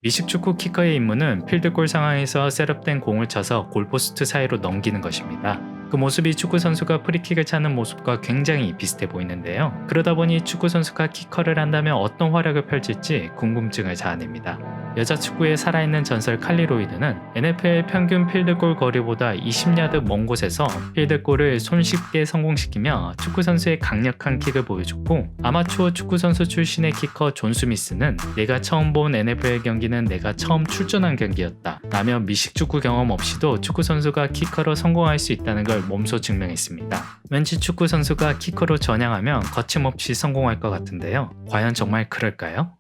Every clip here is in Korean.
미식축구 키커의 임무는 필드골 상황에서 셋업된 공을 쳐서 골포스트 사이로 넘기는 것입니다. 그 모습이 축구 선수가 프리킥을 차는 모습과 굉장히 비슷해 보이는데요. 그러다 보니 축구 선수가 키커를 한다면 어떤 활약을 펼칠지 궁금증을 자아냅니다. 여자 축구의 살아있는 전설 칼리로이드는 NFL 평균 필드골 거리보다 20야드 먼 곳에서 필드골을 손쉽게 성공시키며 축구 선수의 강력한 킥을 보여줬고, 아마추어 축구 선수 출신의 키커 존 스미스는 내가 처음 본 NFL 경기는 내가 처음 출전한 경기였다 라며 미식축구 경험 없이도 축구 선수가 키커로 성공할 수 있다는 걸 몸소 증명했습니다. 왠지 축구 선수가 키커로 전향하면 거침없이 성공할 것 같은데요. 과연 정말 그럴까요?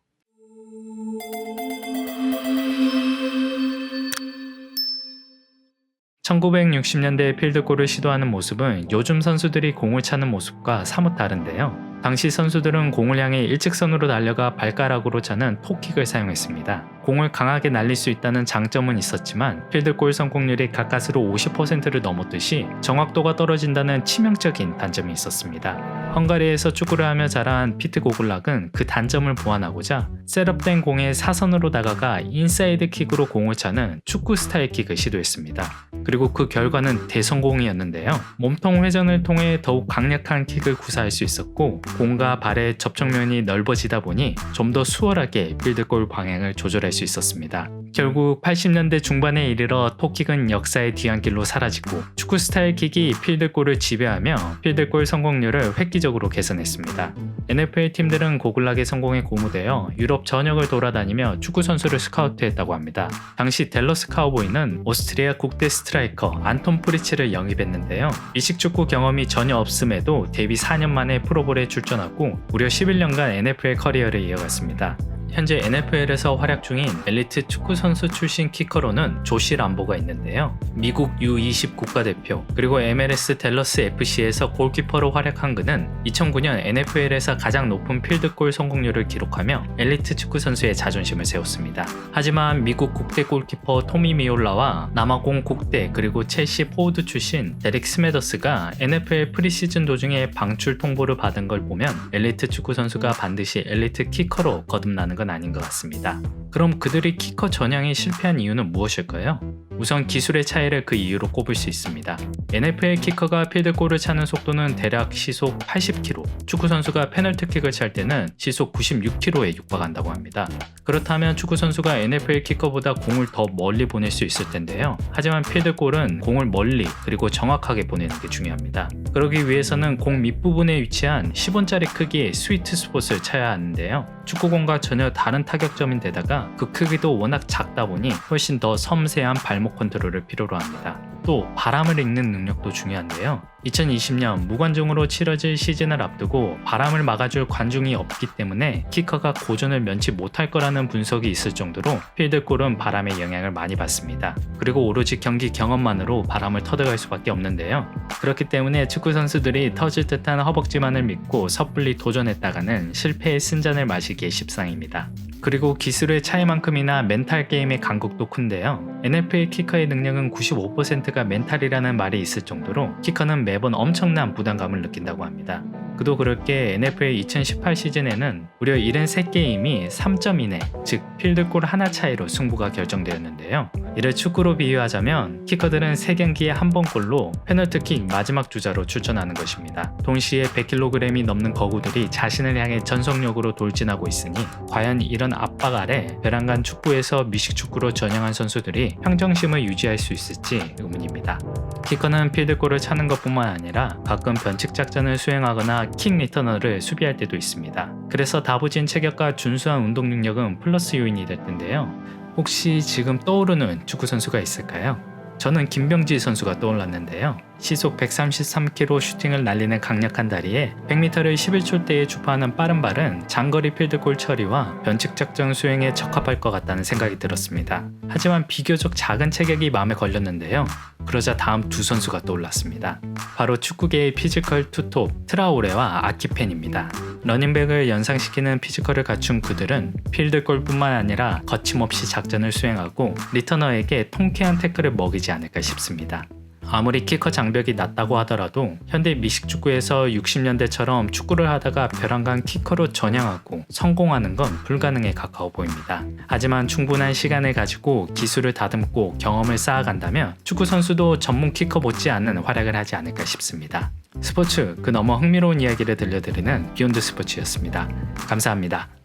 (1960년대에) 필드골을 시도하는 모습은 요즘 선수들이 공을 차는 모습과 사뭇 다른데요. 당시 선수들은 공을 향해 일직선으로 달려가 발가락으로 차는 톡킥을 사용했습니다. 공을 강하게 날릴 수 있다는 장점은 있었지만 필드골 성공률이 가까스로 50%를 넘었듯이 정확도가 떨어진다는 치명적인 단점이 있었습니다. 헝가리에서 축구를 하며 자란 피트 고글락은 그 단점을 보완하고자 셋업된 공에 사선으로 다가가 인사이드 킥으로 공을 차는 축구 스타일 킥을 시도했습니다. 그리고 그 결과는 대성공이었는데요. 몸통 회전을 통해 더욱 강력한 킥을 구사할 수 있었고, 공과 발의 접촉면이 넓어지다 보니 좀 더 수월하게 필드골 방향을 조절할 수 있었습니다. 결국 80년대 중반에 이르러 톡킥은 역사의 뒤안길로 사라지고 축구 스타일 킥이 필드골을 지배하며 필드골 성공률을 획기적으로 개선했습니다. NFL 팀들은 고글락의 성공에 고무되어 유럽 전역을 돌아다니며 축구 선수를 스카우트했다고 합니다. 당시 댈러스 카우보이는 오스트리아 국대 스트라이커 안톤 프리츠를 영입했는데요. 미식축구 경험이 전혀 없음에도 데뷔 4년 만에 프로볼에 출전하고 무려 11년간 NFL 커리어를 이어갔습니다. 현재 NFL에서 활약 중인 엘리트 축구 선수 출신 키커로는 조시 람보가 있는데요. 미국 U20 국가대표 그리고 MLS 댈러스 FC에서 골키퍼로 활약한 그는 2009년 NFL에서 가장 높은 필드골 성공률을 기록하며 엘리트 축구 선수의 자존심을 세웠습니다. 하지만 미국 국대 골키퍼 토미 미올라와 남아공 국대 그리고 첼시 포워드 출신 데릭 스매더스가 NFL 프리시즌 도중에 방출 통보를 받은 걸 보면 엘리트 축구 선수가 반드시 엘리트 키커로 거듭나는 건 아닌 것 같습니다. 그럼 그들이 키커 전향에 실패한 이유는 무엇일까요? 우선 기술의 차이를 그 이유로 꼽을 수 있습니다. NFL 키커가 필드골을 차는 속도는 대략 시속 80km, 축구 선수가 페널티킥을 찰 때는 시속 96km에 육박한다고 합니다. 그렇다면 축구 선수가 NFL 키커보다 공을 더 멀리 보낼 수 있을 텐데요. 하지만 필드골은 공을 멀리 그리고 정확하게 보내는 게 중요합니다. 그러기 위해서는 공 밑부분에 위치한 10원짜리 크기의 스위트 스폿을 차야 하는데요. 축구공과 전혀 다른 타격점인데다가 그 크기도 워낙 작다 보니 훨씬 더 섬세한 발목 컨트롤을 필요로 합니다. 또 바람을 읽는 능력도 중요한데요. 2020년 무관중으로 치러질 시즌을 앞두고 바람을 막아줄 관중이 없기 때문에 키커가 고전을 면치 못할 거라는 분석이 있을 정도로 필드골은 바람의 영향을 많이 받습니다. 그리고 오로지 경기 경험만으로 바람을 터득할 수밖에 없는데요. 그렇기 때문에 축구 선수들이 터질 듯한 허벅지만을 믿고 섣불리 도전했다가는 실패의 쓴잔을 마시기에 십상입니다. 그리고 기술의 차이만큼이나 멘탈 게임의 간극도 큰데요. NFL 키커의 능력은 95%가 멘탈이라는 말이 있을 정도로 키커는 매번 엄청난 부담감을 느낀다고 합니다. 그도 그럴 게 NFL 2018 시즌에는 무려 73게임이 3점 이내, 즉 필드골 하나 차이로 승부가 결정되었는데요. 이를 축구로 비유하자면 키커들은 3경기에 한 번꼴로 페널티킥 마지막 주자로 출전하는 것입니다. 동시에 100kg이 넘는 거구들이 자신을 향해 전속력으로 돌진하고 있으니 과연 이런 압박 아래 베란간 축구에서 미식축구로 전향한 선수들이 평정심을 유지할 수 있을지 의문입니다. 키커는 필드골을 차는 것뿐만 아니라 가끔 변칙 작전을 수행하거나 킥 리터너를 수비할 때도 있습니다. 그래서 다부진 체격과 준수한 운동 능력은 플러스 요인이 될 텐데요. 혹시 지금 떠오르는 축구 선수가 있을까요? 저는 김병지 선수가 떠올랐는데요. 시속 133km 슈팅을 날리는 강력한 다리에 100m를 11초대에 주파하는 빠른 발은 장거리 필드골 처리와 변칙 작전 수행에 적합할 것 같다는 생각이 들었습니다. 하지만 비교적 작은 체격이 마음에 걸렸는데요. 그러자 다음 두 선수가 떠올랐습니다. 바로 축구계의 피지컬 투톱 트라오레와 아키펜입니다. 러닝백을 연상시키는 피지컬을 갖춘 그들은 필드골뿐만 아니라 거침없이 작전을 수행하고 리터너에게 통쾌한 태클을 먹이지 않을까 싶습니다. 아무리 키커 장벽이 낮다고 하더라도 현대 미식축구에서 60년대처럼 축구를 하다가 벼랑간 키커로 전향하고 성공하는 건 불가능에 가까워 보입니다. 하지만 충분한 시간을 가지고 기술을 다듬고 경험을 쌓아간다면 축구 선수도 전문 키커 못지않은 활약을 하지 않을까 싶습니다. 스포츠 그 너머 흥미로운 이야기를 들려드리는 비욘드 스포츠였습니다. 감사합니다.